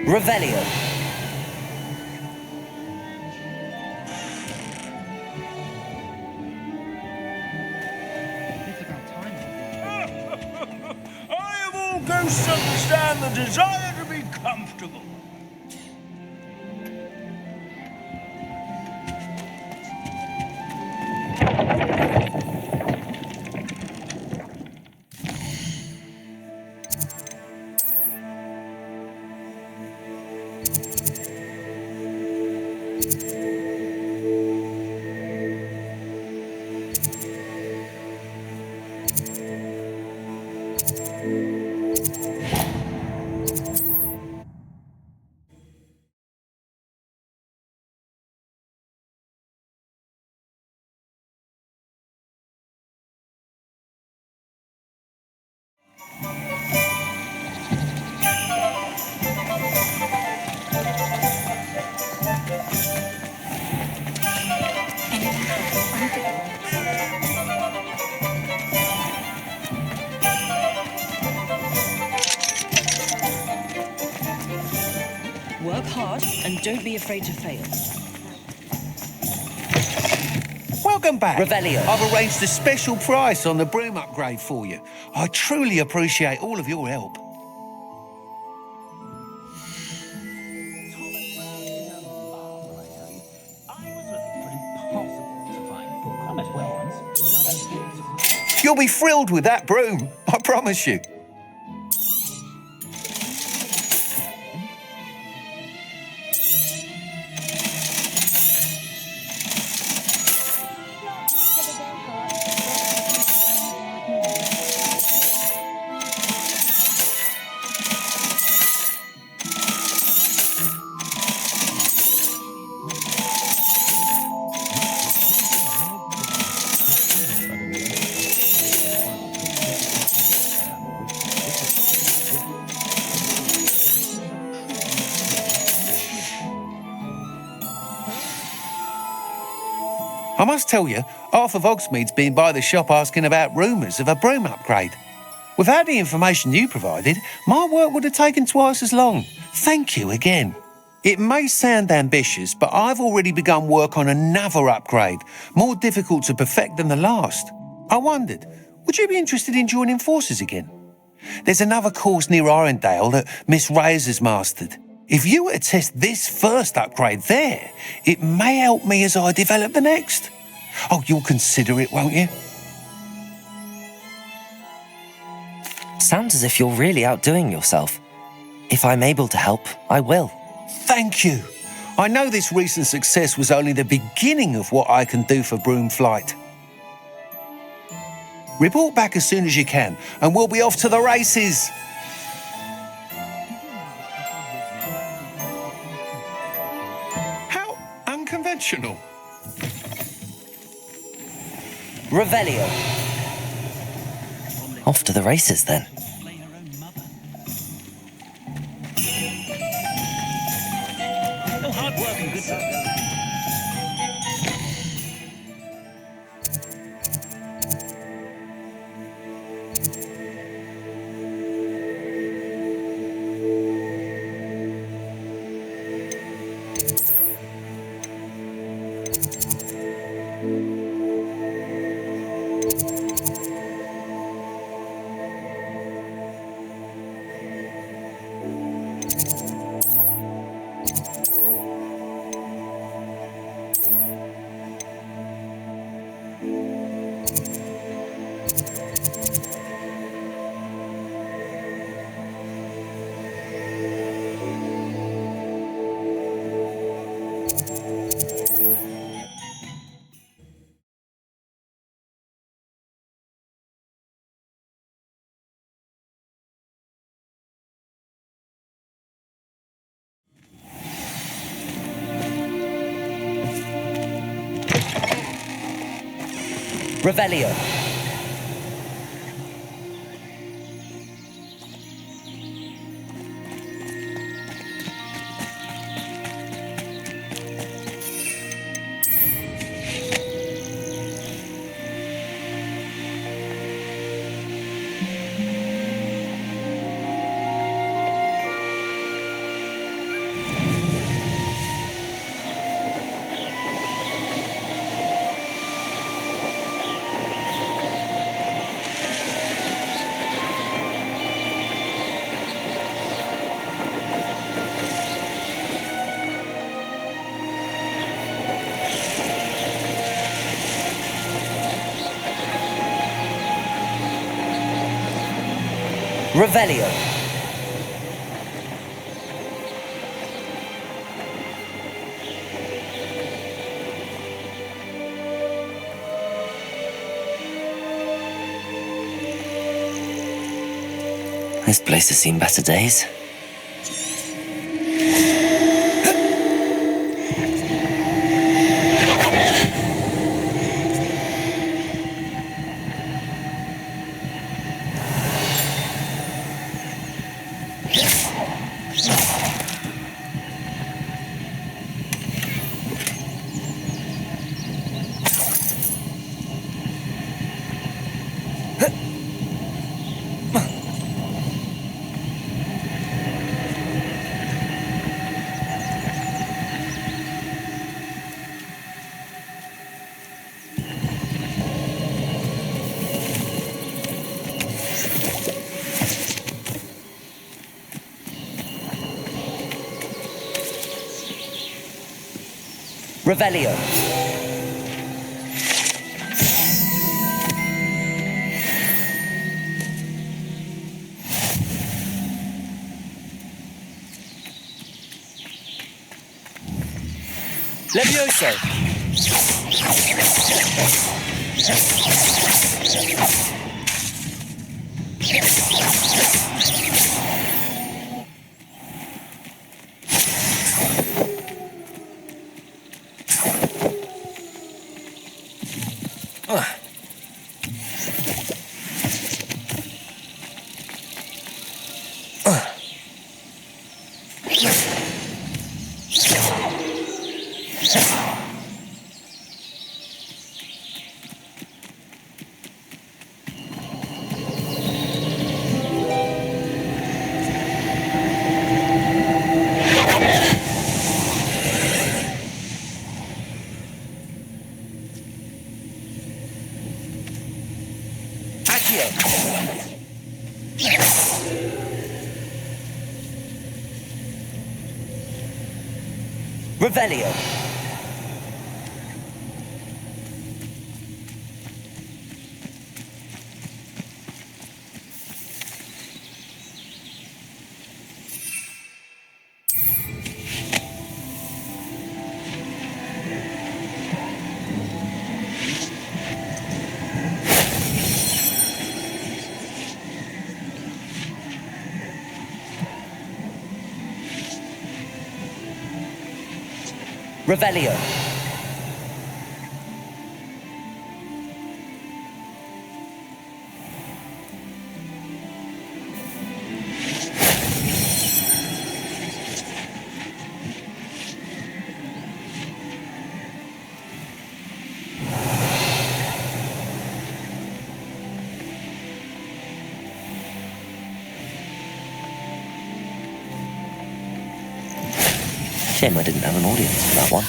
Revelio. I of all ghosts understand the desire to be comfortable. Work hard and don't be afraid to fail. Welcome back. Revelio. I've arranged a special price on the broom upgrade for you. I truly appreciate all of your help. You'll be thrilled with that broom, I promise you. I must tell you, half of Hogsmeade's been by the shop asking about rumours of a broom upgrade. Without the information you provided, my work would have taken twice as long. Thank you again. It may sound ambitious, but I've already begun work on another upgrade, more difficult to perfect than the last. I wondered, would you be interested in joining forces again? There's another course near Arendelle that Miss Reyes has mastered. If you were to test this first upgrade there, it may help me as I develop the next. Oh, you'll consider it, won't you? Sounds as if you're really outdoing yourself. If I'm able to help, I will. Thank you. I know this recent success was only the beginning of what I can do for Broom Flight. Report back as soon as you can, and we'll be off to the races. How unconventional. Revelio. Off to the races, then. No hard work and good luck. Revelio. Revelio. This place has seen better days. Revelio. Levioso. Revelio. Revelio. Shame I didn't have an audience for that one.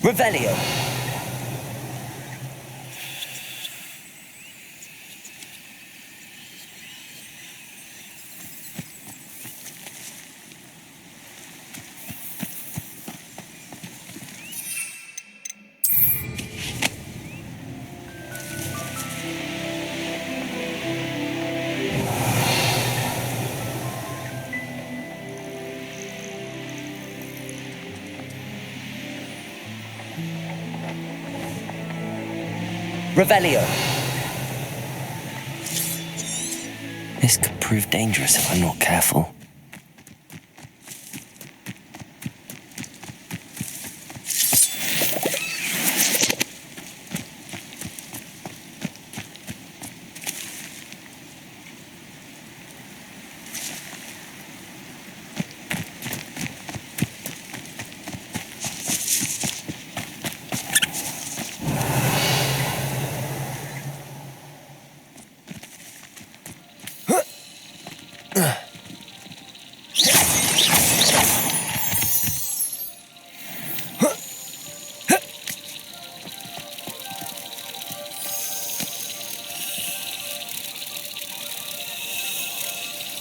Revelio. Revelio. This could prove dangerous if I'm not careful.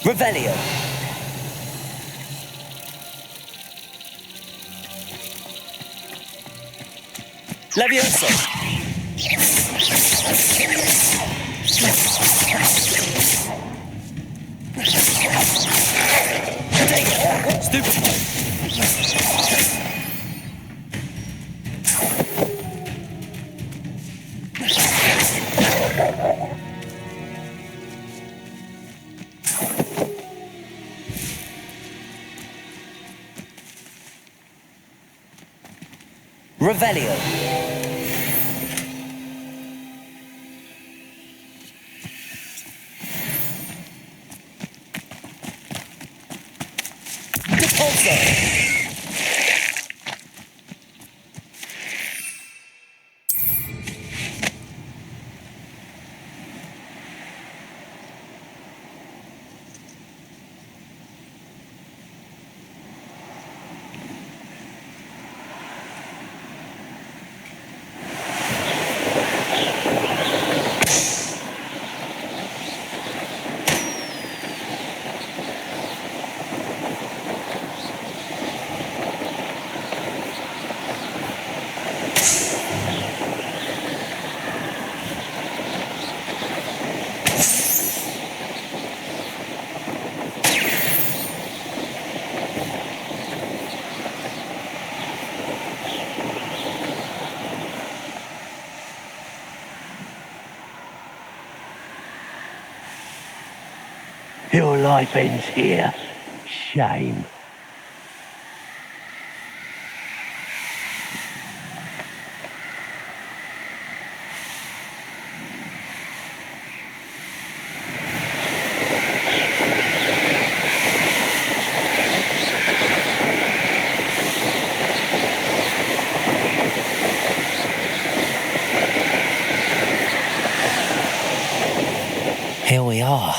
Revelio. Levioso. Stupefy. Revelio. Repulsor. Your life ends here. Shame. Here we are.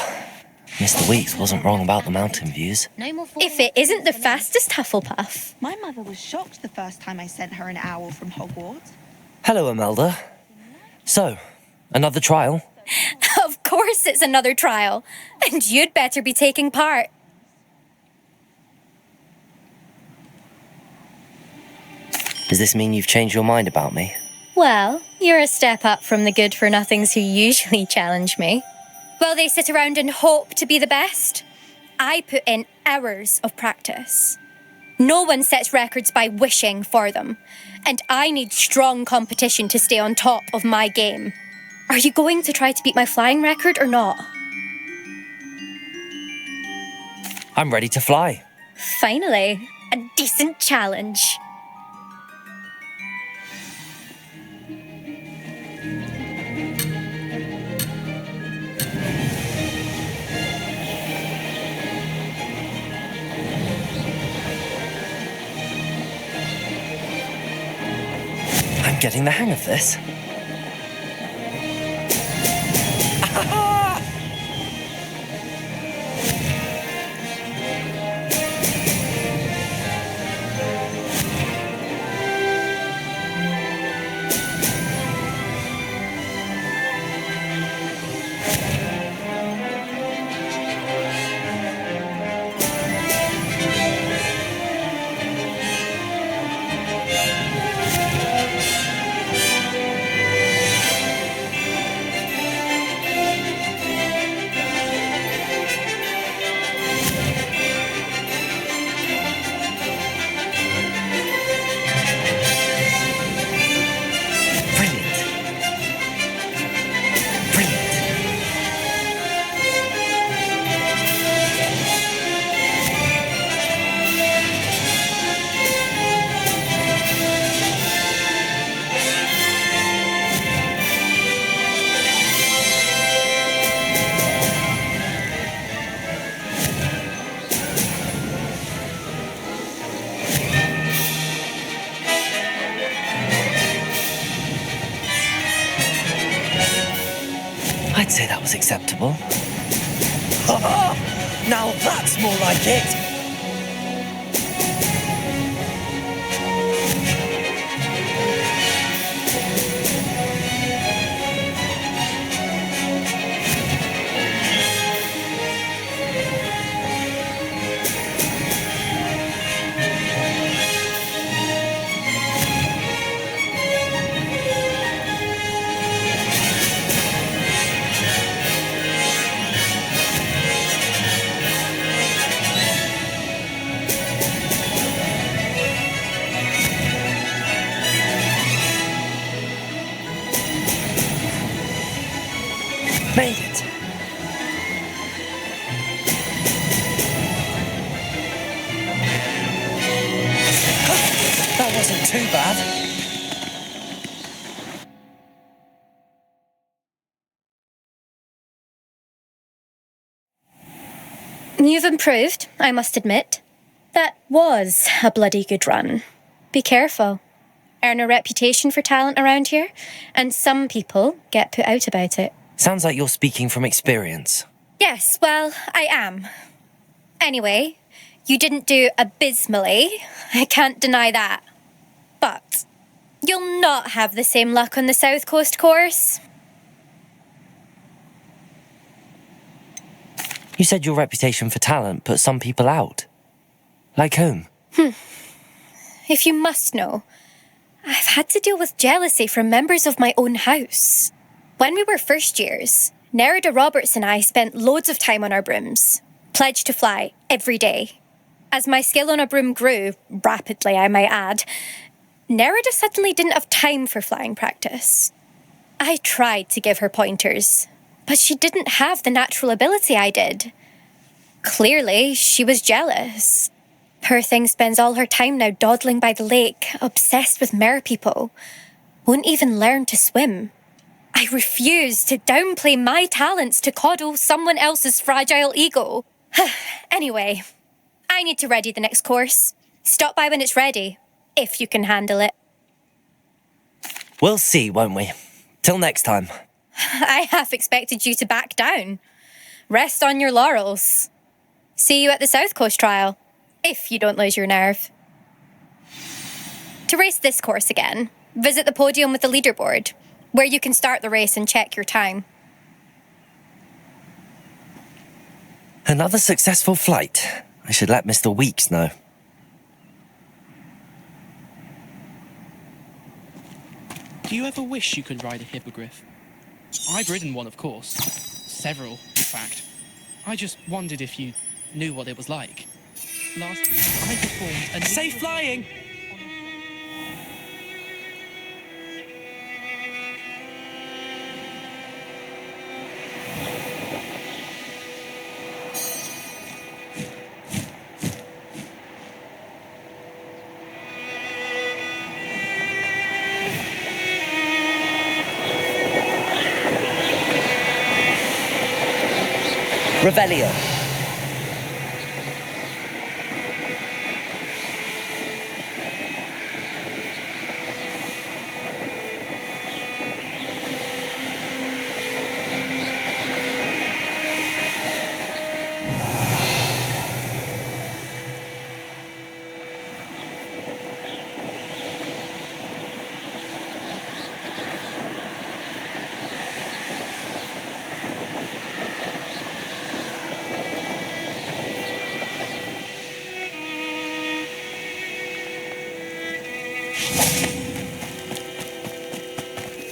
Mr. Weeks wasn't wrong about the mountain views. If it isn't the fastest Hufflepuff. My mother was shocked the first time I sent her an owl from Hogwarts. Hello, Imelda. So, another trial? Of course it's another trial. And you'd better be taking part. Does this mean you've changed your mind about me? Well, you're a step up from the good-for-nothings who usually challenge me. While they sit around and hope to be the best, I put in hours of practice. No one sets records by wishing for them, and I need strong competition to stay on top of my game. Are you going to try to beat my flying record or not? I'm ready to fly. Finally, a decent challenge. I'm getting the hang of this. I'd say that was acceptable. Now that's more like it. Made it. That wasn't too bad. You've improved, I must admit. That was a bloody good run. Be careful. Earn a reputation for talent around here, and some people get put out about it. Sounds like you're speaking from experience. Yes, well, I am. Anyway, you didn't do abysmally. I can't deny that. But you'll not have the same luck on the South Coast course. You said your reputation for talent put some people out. Like whom? If you must know, I've had to deal with jealousy from members of my own house. When we were first years, Nerida Roberts and I spent loads of time on our brooms, pledged to fly every day. As my skill on a broom grew, rapidly I might add, Nerida suddenly didn't have time for flying practice. I tried to give her pointers, but she didn't have the natural ability I did. Clearly, she was jealous. Poor thing spends all her time now dawdling by the lake, obsessed with merpeople. Won't even learn to swim. I refuse to downplay my talents to coddle someone else's fragile ego. Anyway, I need to ready the next course. Stop by when it's ready, if you can handle it. We'll see, won't we? Till next time. I half expected you to back down. Rest on your laurels. See you at the South Coast trial, if you don't lose your nerve. To race this course again, visit the podium with the leaderboard, where you can start the race and check your time. Another successful flight. I should let Mr. Weeks know. Do you ever wish you could ride a hippogriff? I've ridden one, of course. Several, in fact. I just wondered if you knew what it was like. Last week, I performed a... Safe flying! Revelio.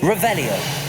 Revelio.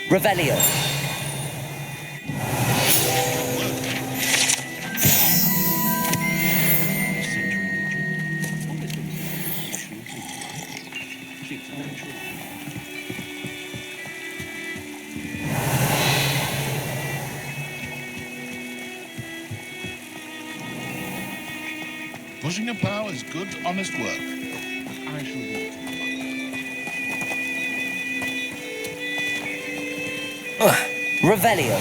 Revelio. Pushing a plough is good, honest work. I shall walk. Revelio.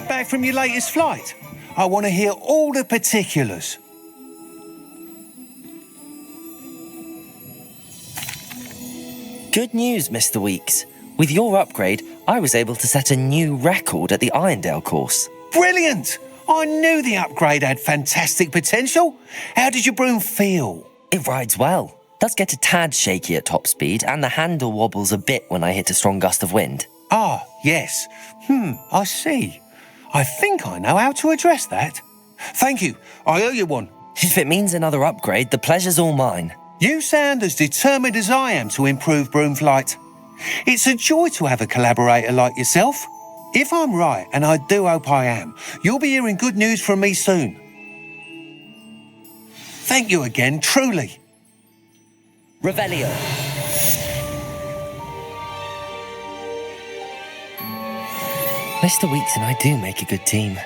Back from your latest flight? I want to hear all the particulars. Good news, Mr. Weeks. With your upgrade, I was able to set a new record at the Irondale course. Brilliant! I knew the upgrade had fantastic potential. How did your broom feel? It rides well. Does get a tad shaky at top speed, and the handle wobbles a bit when I hit a strong gust of wind. Ah, yes. I see. I think I know how to address that. Thank you. I owe you one. If it means another upgrade, the pleasure's all mine. You sound as determined as I am to improve broom flight. It's a joy to have a collaborator like yourself. If I'm right, and I do hope I am, you'll be hearing good news from me soon. Thank you again, truly. Revelio. Mr. Weeks and I do make a good team.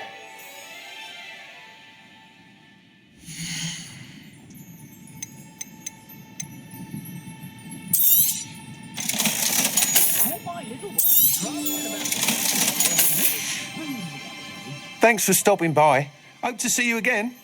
Thanks for stopping by. Hope to see you again.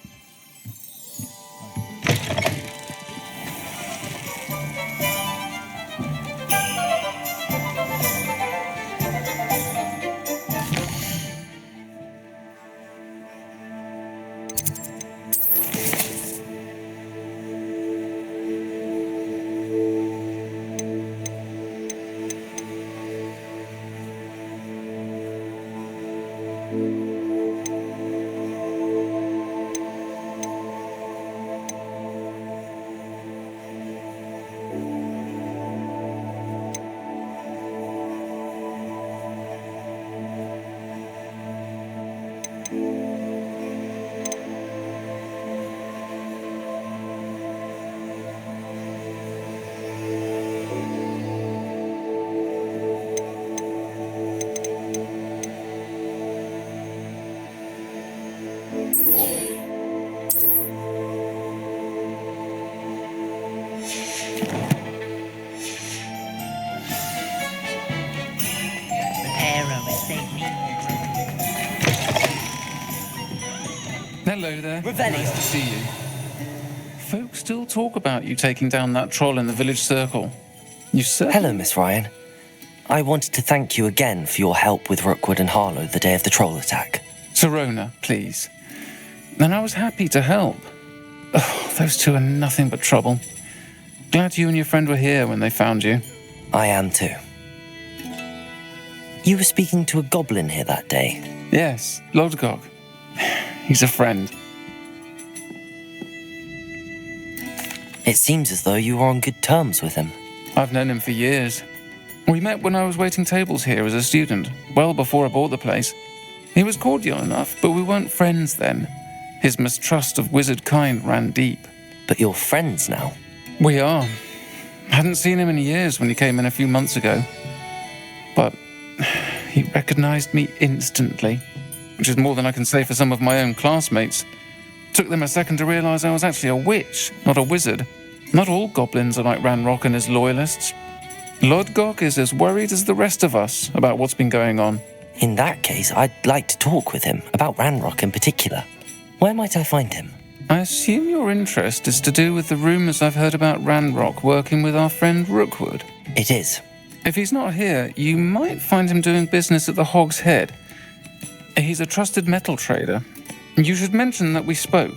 Hello there. Revelio. Nice to see you. Folks still talk about you taking down that troll in the village circle. You said... Hello, Miss Ryan. I wanted to thank you again for your help with Rookwood and Harlow the day of the troll attack. Serona, please. And I was happy to help. Oh, those two are nothing but trouble. Glad you and your friend were here when they found you. I am too. You were speaking to a goblin here that day. Yes, Lodgok. He's a friend. It seems as though you were on good terms with him. I've known him for years. We met when I was waiting tables here as a student, well before I bought the place. He was cordial enough, but we weren't friends then. His mistrust of wizard kind ran deep. But you're friends now? We are. Hadn't seen him in years when he came in a few months ago. But he recognized me instantly, which is more than I can say for some of my own classmates. Took them a second to realize I was actually a witch, not a wizard. Not all goblins are like Ranrock and his loyalists. Lodgok is as worried as the rest of us about what's been going on. In that case, I'd like to talk with him, about Ranrock in particular. Where might I find him? I assume your interest is to do with the rumors I've heard about Ranrock working with our friend Rookwood. It is. If he's not here, you might find him doing business at the Hog's Head. He's a trusted metal trader. You should mention that we spoke.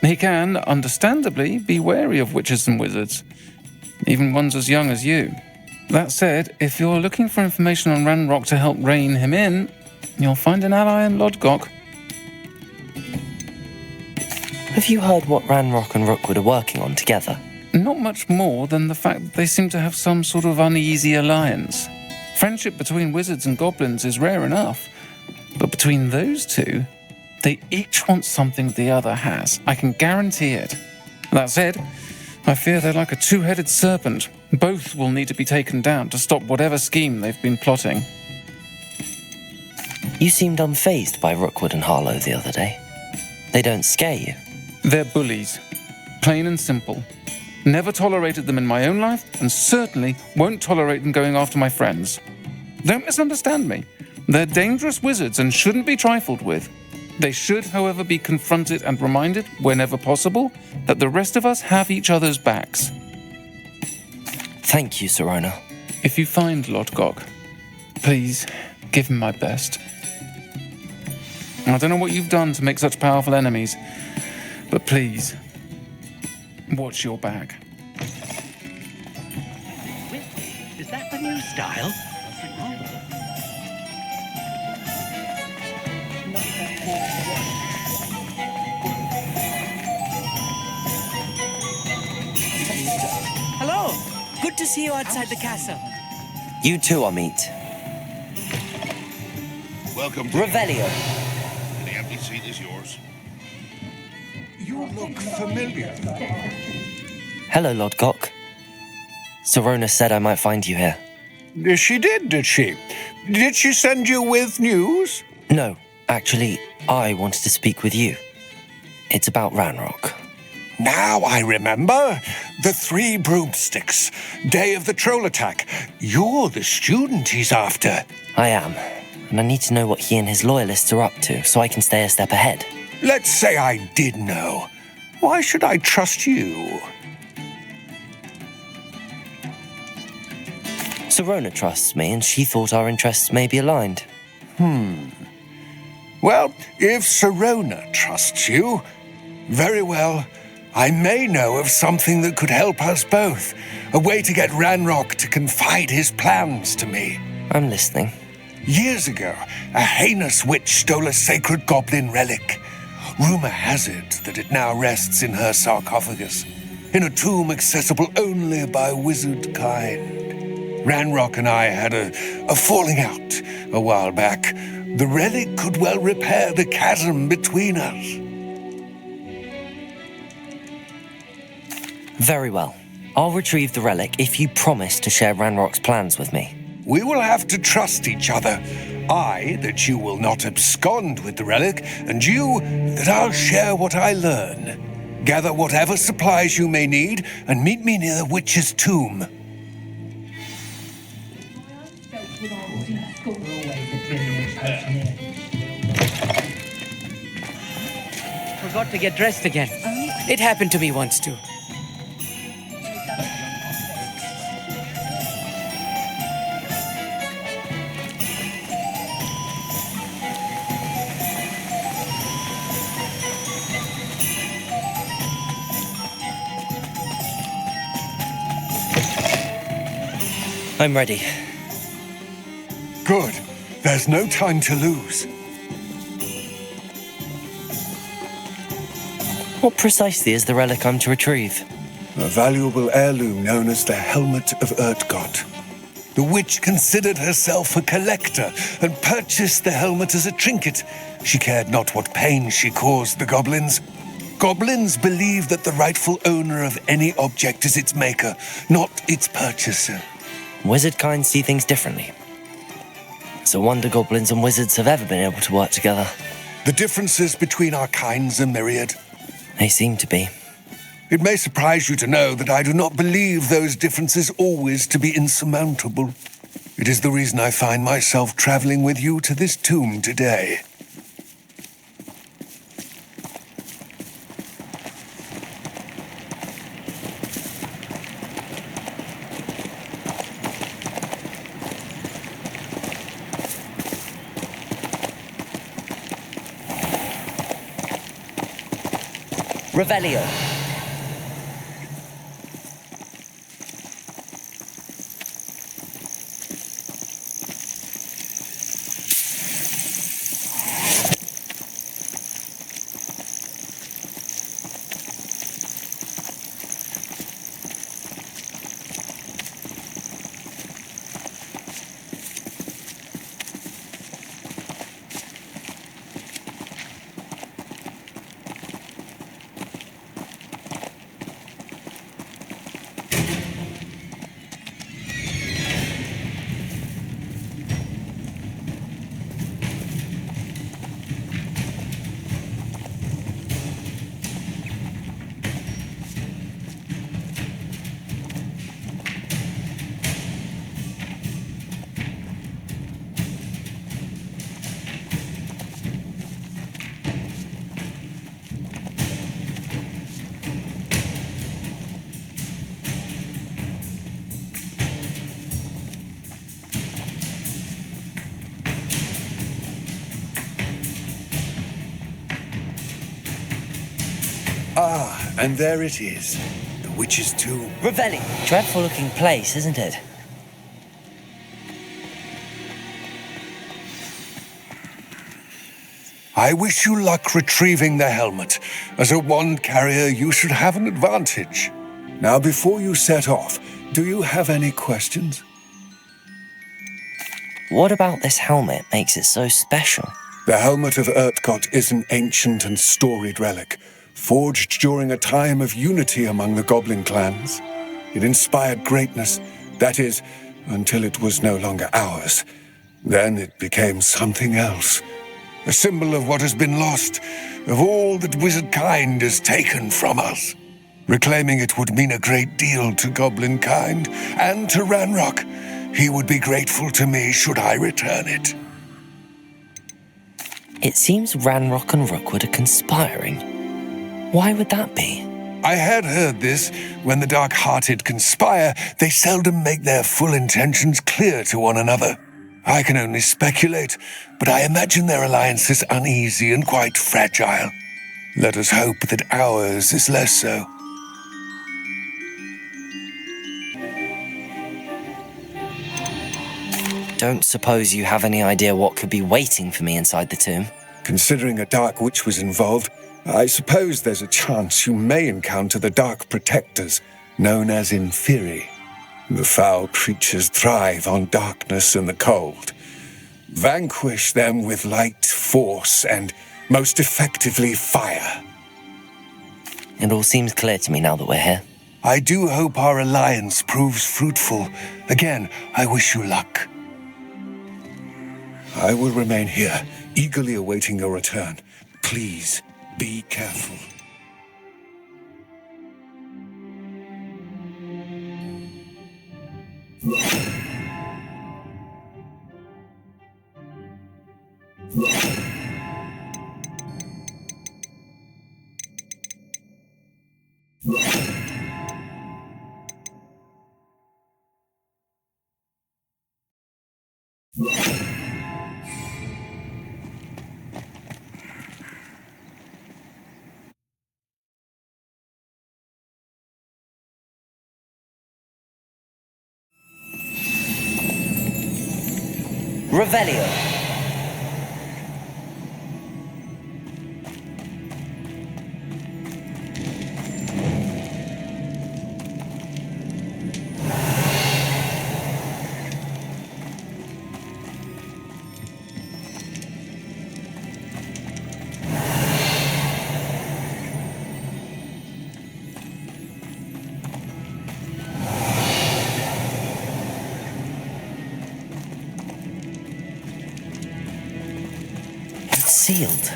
He can, understandably, be wary of witches and wizards, even ones as young as you. That said, if you're looking for information on Ranrock to help rein him in, you'll find an ally in Lodgok. Have you heard what Ranrock and Rookwood are working on together? Not much more than the fact that they seem to have some sort of uneasy alliance. Friendship between wizards and goblins is rare enough, but between those two, they each want something the other has. I can guarantee it. That said, I fear they're like a two-headed serpent. Both will need to be taken down to stop whatever scheme they've been plotting. You seemed unfazed by Rookwood and Harlow the other day. They don't scare you. They're bullies. Plain and simple. Never tolerated them in my own life, and certainly won't tolerate them going after my friends. Don't misunderstand me. They're dangerous wizards and shouldn't be trifled with. They should, however, be confronted and reminded, whenever possible, that the rest of us have each other's backs. Thank you, Sirona. If you find Lodgok, please give him my best. I don't know what you've done to make such powerful enemies, but please, watch your back. Is that the new style? Hello. Good to see you outside the castle. You too, Amit. Welcome to Revelio. the empty seat is yours. You look familiar. Hello, Lodgok. Sirona said I might find you here. She did she? Did she send you with news? No, actually, I wanted to speak with you. It's about Ranrock. Now I remember. The 3 broomsticks. Day of the troll attack. You're the student he's after. I am, and I need to know what he and his loyalists are up to so I can stay a step ahead. Let's say I did know. Why should I trust you? Sirona trusts me, and she thought our interests may be aligned. Well, if Sirona trusts you, very well. I may know of something that could help us both. A way to get Ranrock to confide his plans to me. I'm listening. Years ago, a heinous witch stole a sacred goblin relic. Rumor has it that it now rests in her sarcophagus, in a tomb accessible only by wizard kind. Ranrock and I had a falling out a while back. The relic could well repair the chasm between us. Very well. I'll retrieve the relic if you promise to share Ranrock's plans with me. We will have to trust each other. I, that you will not abscond with the relic, and you, that I'll share what I learn. Gather whatever supplies you may need, and meet me near the witch's tomb. Forgot to get dressed again. It happened to me once too. I'm ready. Good. There's no time to lose. What precisely is the relic I'm to retrieve? A valuable heirloom known as the Helmet of Urtkot. The witch considered herself a collector and purchased the helmet as a trinket. She cared not what pain she caused the goblins. Goblins believe that the rightful owner of any object is its maker, not its purchaser. Wizard kind see things differently. It's a wonder goblins and wizards have ever been able to work together. The differences between our kinds are myriad. They seem to be. It may surprise you to know that I do not believe those differences always to be insurmountable. It is the reason I find myself traveling with you to this tomb today. Revelio. Ah, and there it is. The witch's tomb. Revelli. Dreadful looking place, isn't it? I wish you luck retrieving the helmet. As a wand carrier, you should have an advantage. Now, before you set off, do you have any questions? What about this helmet makes it so special? The Helmet of Urtkot is an ancient and storied relic, forged during a time of unity among the goblin clans. It inspired greatness, that is, until it was no longer ours. Then it became something else. A symbol of what has been lost, of all that wizard kind has taken from us. Reclaiming it would mean a great deal to goblin kind and to Ranrock. He would be grateful to me should I return it. It seems Ranrock and Rookwood are conspiring. Why would that be? I had heard this. When the dark-hearted conspire, they seldom make their full intentions clear to one another. I can only speculate, but I imagine their alliance is uneasy and quite fragile. Let us hope that ours is less so. Don't suppose you have any idea what could be waiting for me inside the tomb? Considering a dark witch was involved, I suppose there's a chance you may encounter the Dark Protectors, known as Inferi. The foul creatures thrive on darkness and the cold. Vanquish them with light, force, and most effectively fire. It all seems clear to me now that we're here. I do hope our alliance proves fruitful. Again, I wish you luck. I will remain here, eagerly awaiting your return. Please, be careful. Revelio. Sealed.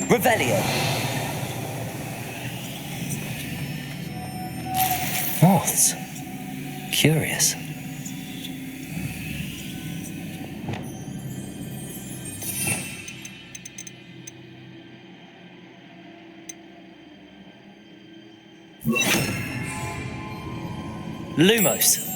Revelio. Moths. Curious. Lumos.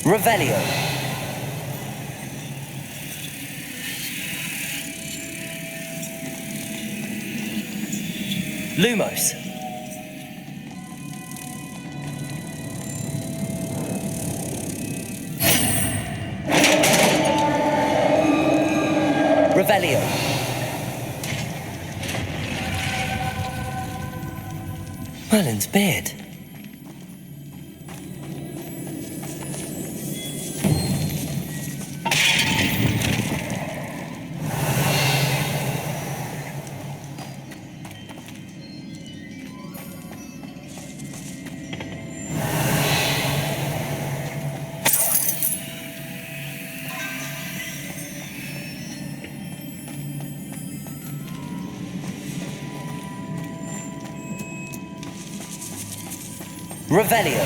Revelio. Lumos. Revelio. Merlin's beard. Revelio.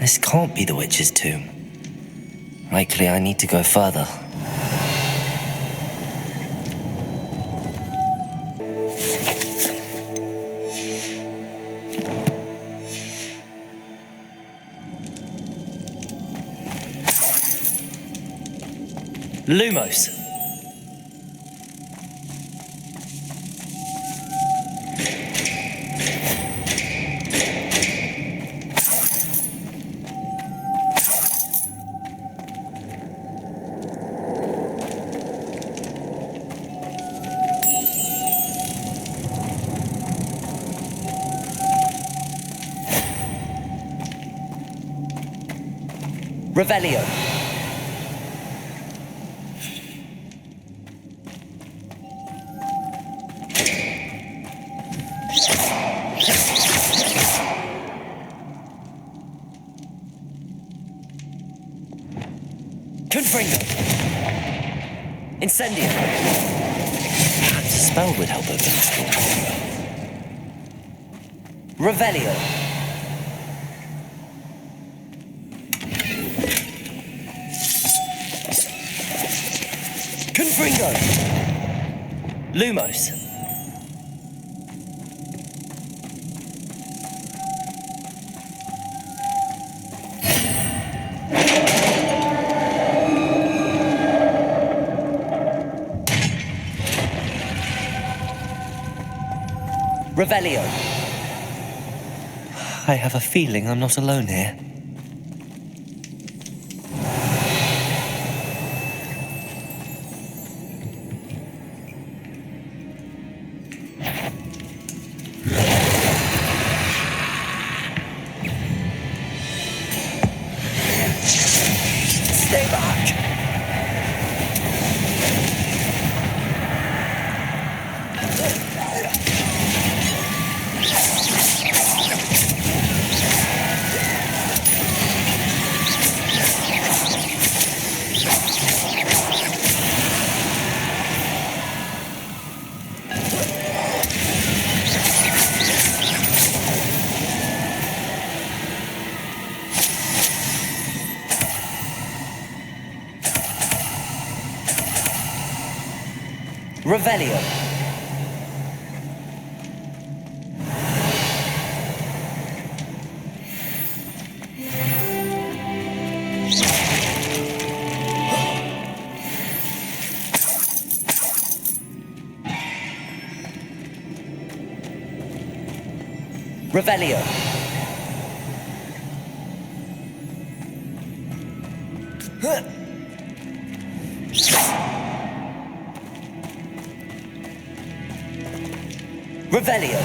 This can't be the witch's tomb. Likely I need to go further. Lumos. Revelio. Confringo. Incendio. Perhaps a spell would help open this door. Revelio. Confringo. Lumos. Revelio. I have a feeling I'm not alone here. Stay back! Revelio. Revelio. Revelio.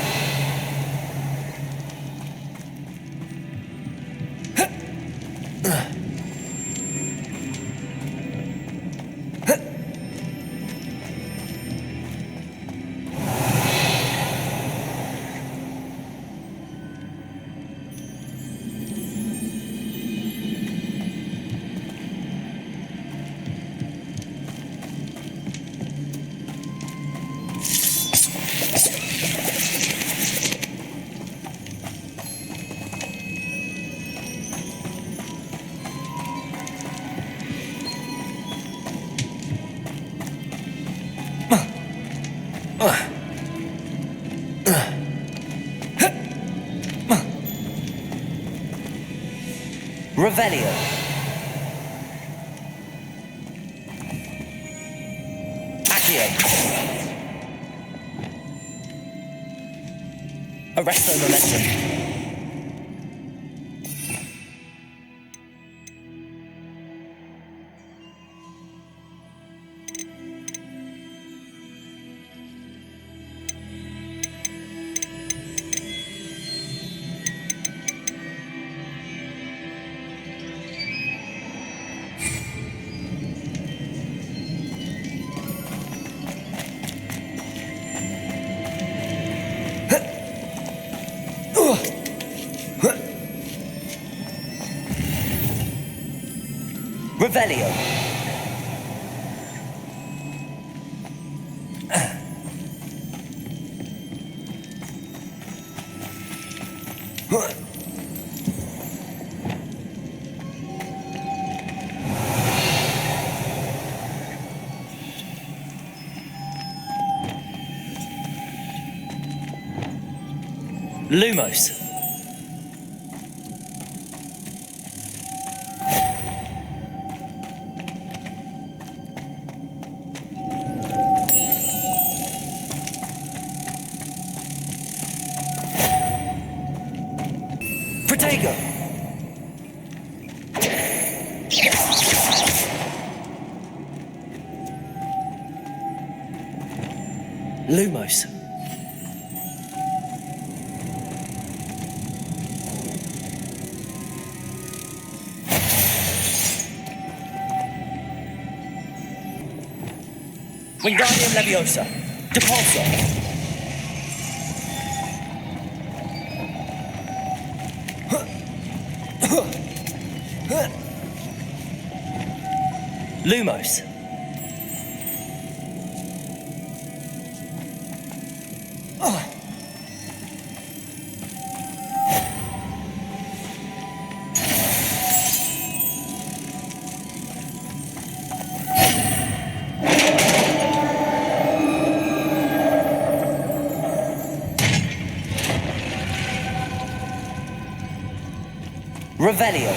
Revelio. Accio. Arresto momentum. Revelio. Lumos. Protego. Lumos. Wingardium Leviosa. Depulso. Lumos. Revelio.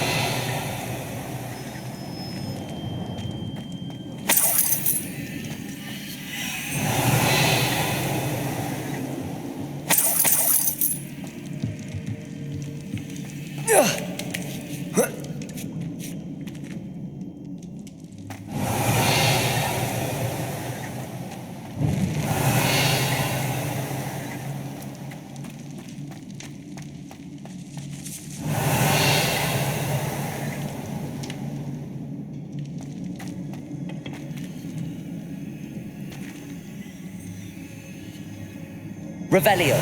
Revelio.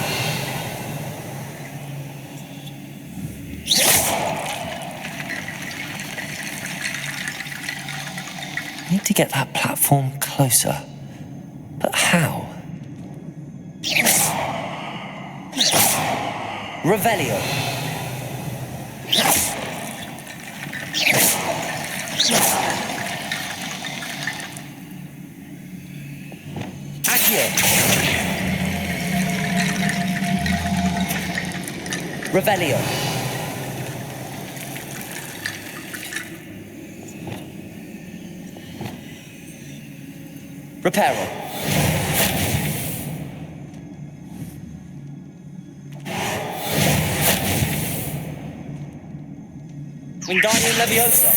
Need to get that platform closer. But how? Revelio. Accio. Revelio. Reparo. Wingardium Leviosa.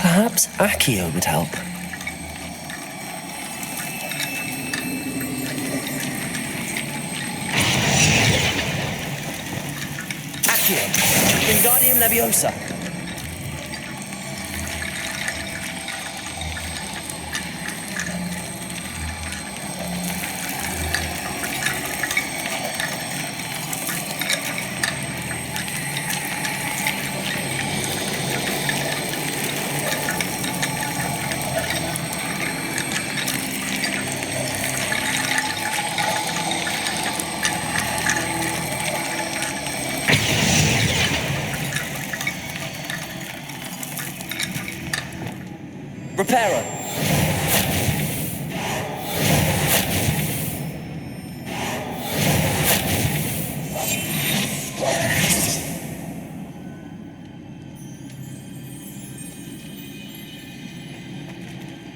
Perhaps Accio would help. Wingardium Leviosa. Reparo.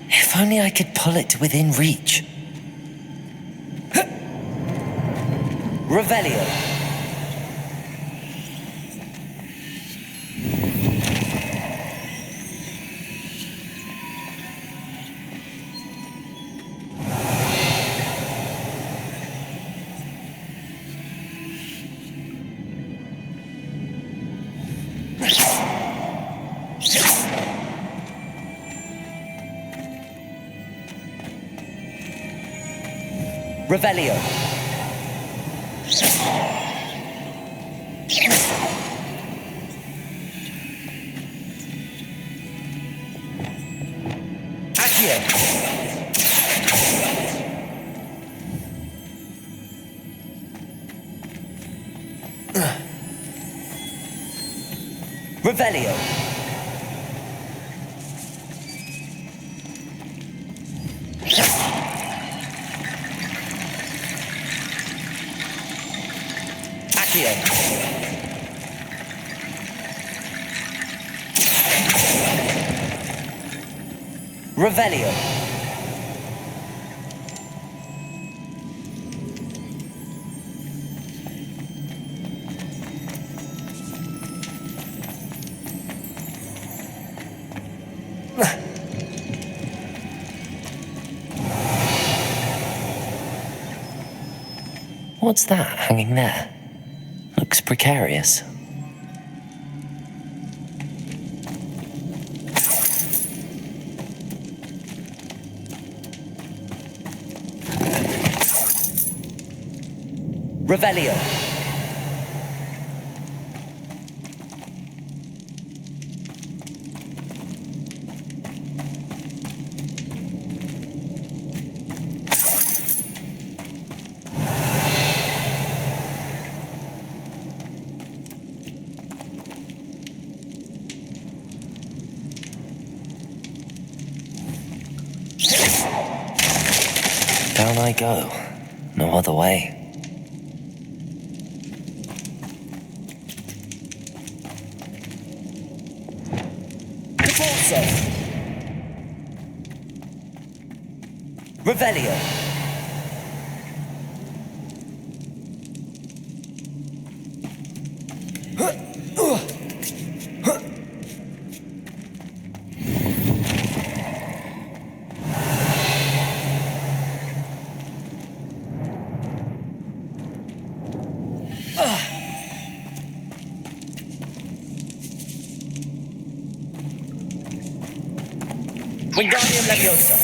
If only I could pull it to within reach. Revelio. Revelio. Accio. Revelio. Accio. Revelio. What's that hanging there? Looks precarious. Revelio. Down I go. No other way. Revelio. Wingardium Leviosa.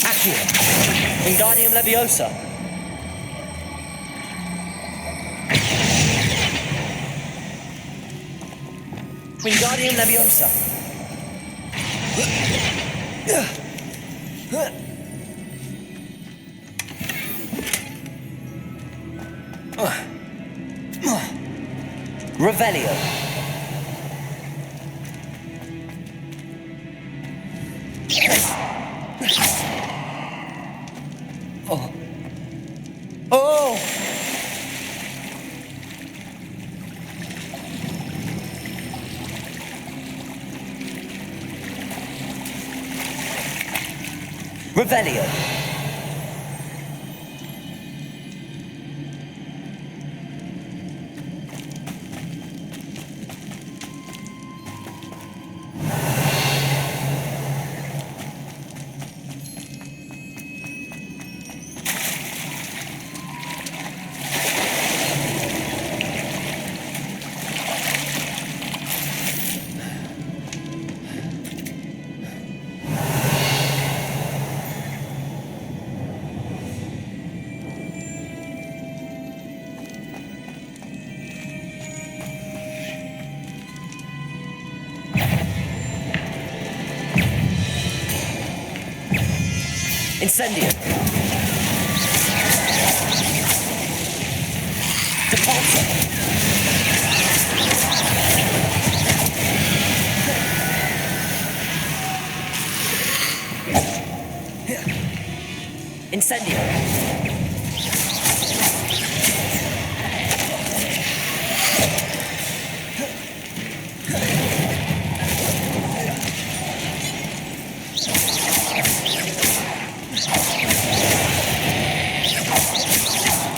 Accio. Wingardium Leviosa. Wingardium Leviosa. Revelio. Oh. Oh! Revelio. Incendio. Depulso. Incendio.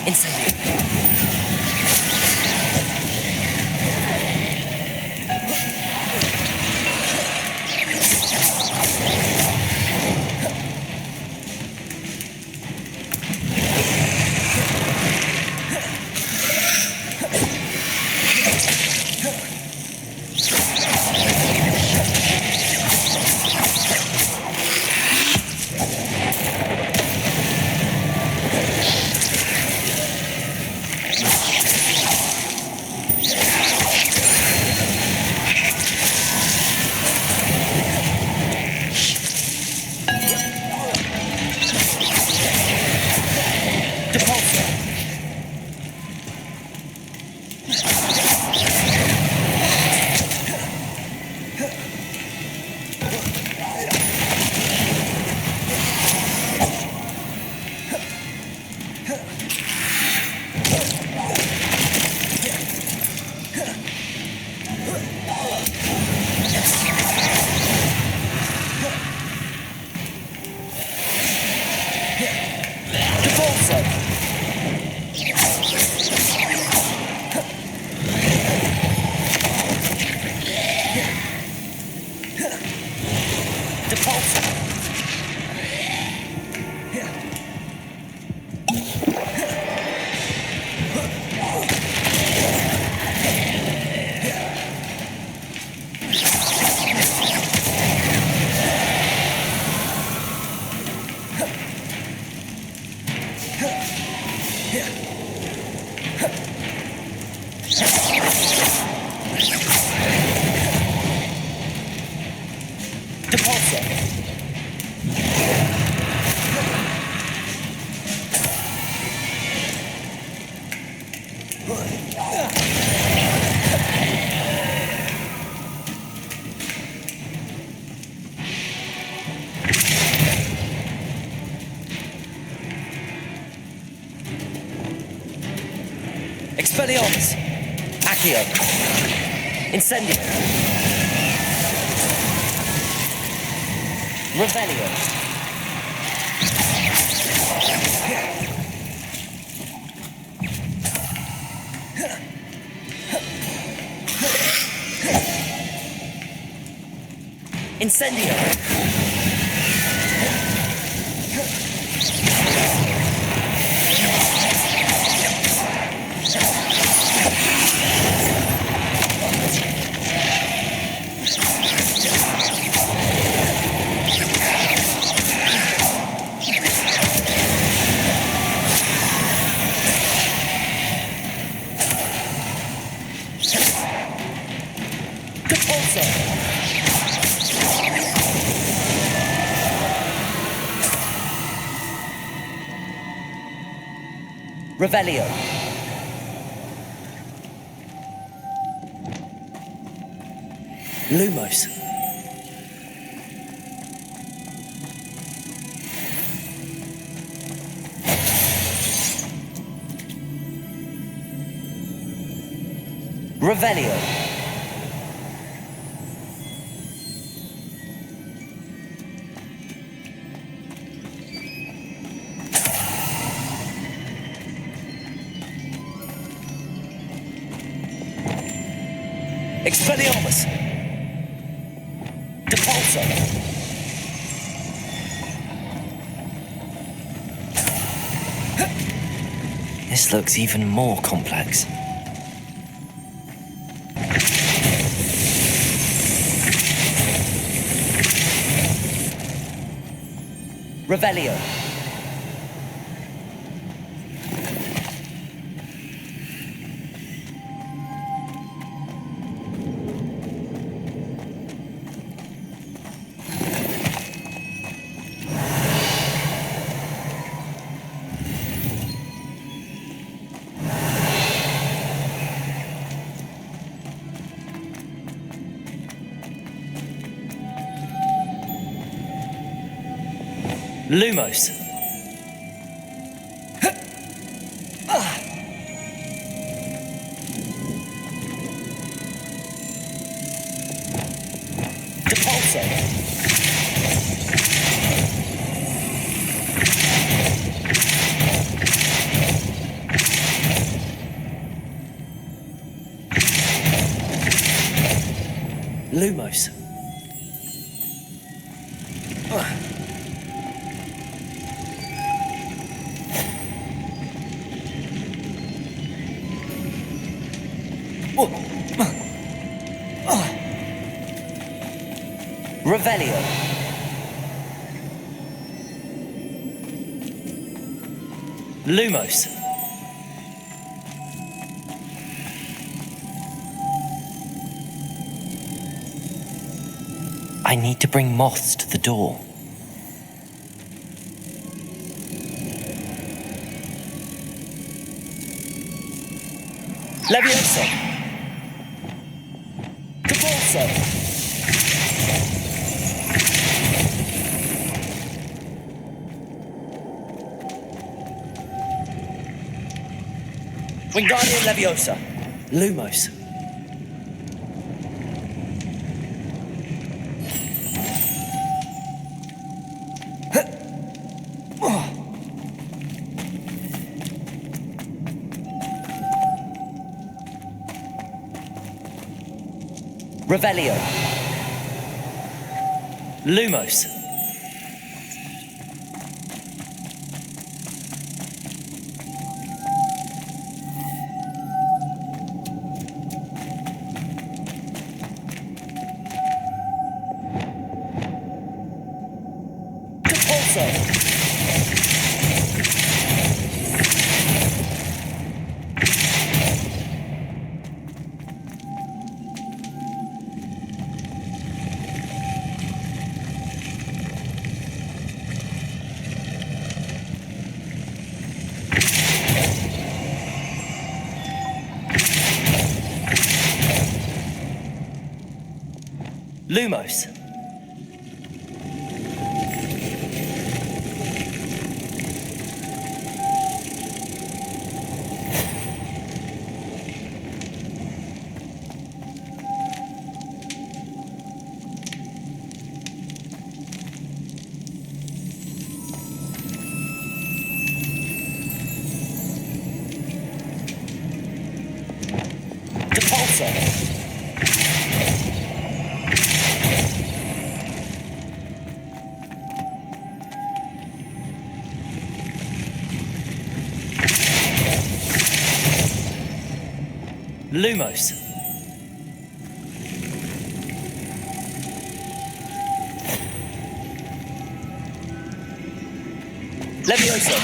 Incendio. Accio. Incendio. Revelio. Incendio. Revelio. Lumos. Revelio. Expelliarmus! Depulso! This looks even more complex. Revelio. Lumos. Depulso. Lumos. Revelio. Lumos. I need to bring moths to the door. Leviosa. Depulso. Wingardium Leviosa. Lumos. Revelio. Lumos. Lumos. Leviosa! Lumos. Leviosa.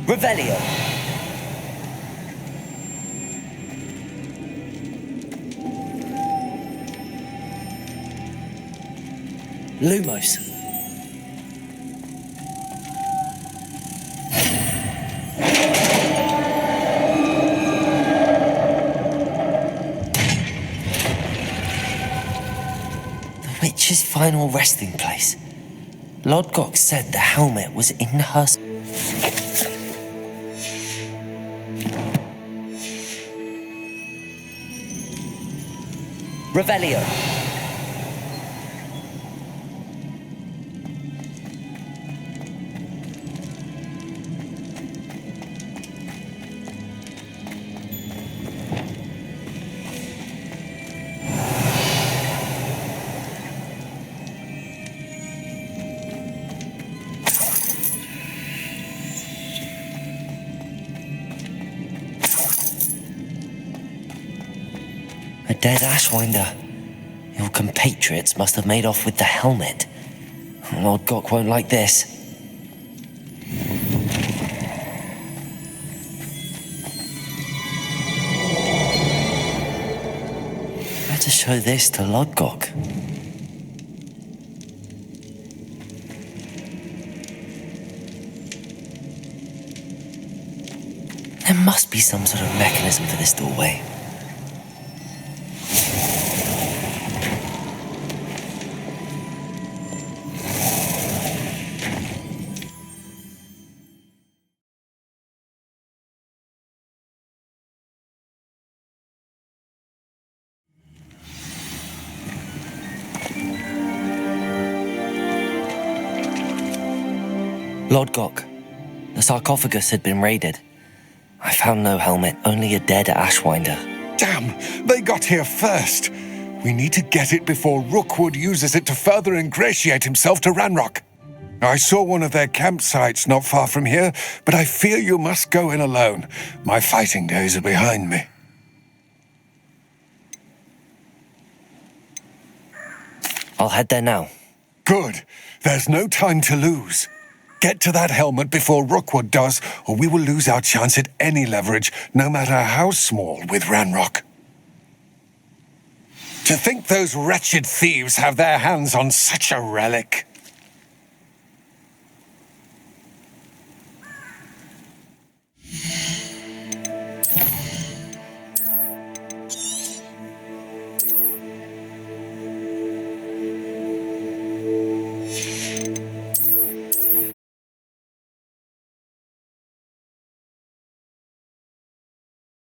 Revelio. Lumos. The witch's final resting place. Lodgok said the helmet was in her... Revelio. A dead Ashwinder. Your compatriots must have made off with the helmet. Lord Gok won't like this. Better show this to Lord Gok. There must be some sort of mechanism for this doorway. Lord Gok, the sarcophagus had been raided. I found no helmet, only a dead Ashwinder. Damn, they got here first. We need to get it before Rookwood uses it to further ingratiate himself to Ranrock. I saw one of their campsites not far from here, but I fear you must go in alone. My fighting days are behind me. I'll head there now. Good. There's no time to lose. Get to that helmet before Rookwood does, or we will lose our chance at any leverage, no matter how small, with Ranrock. To think those wretched thieves have their hands on such a relic.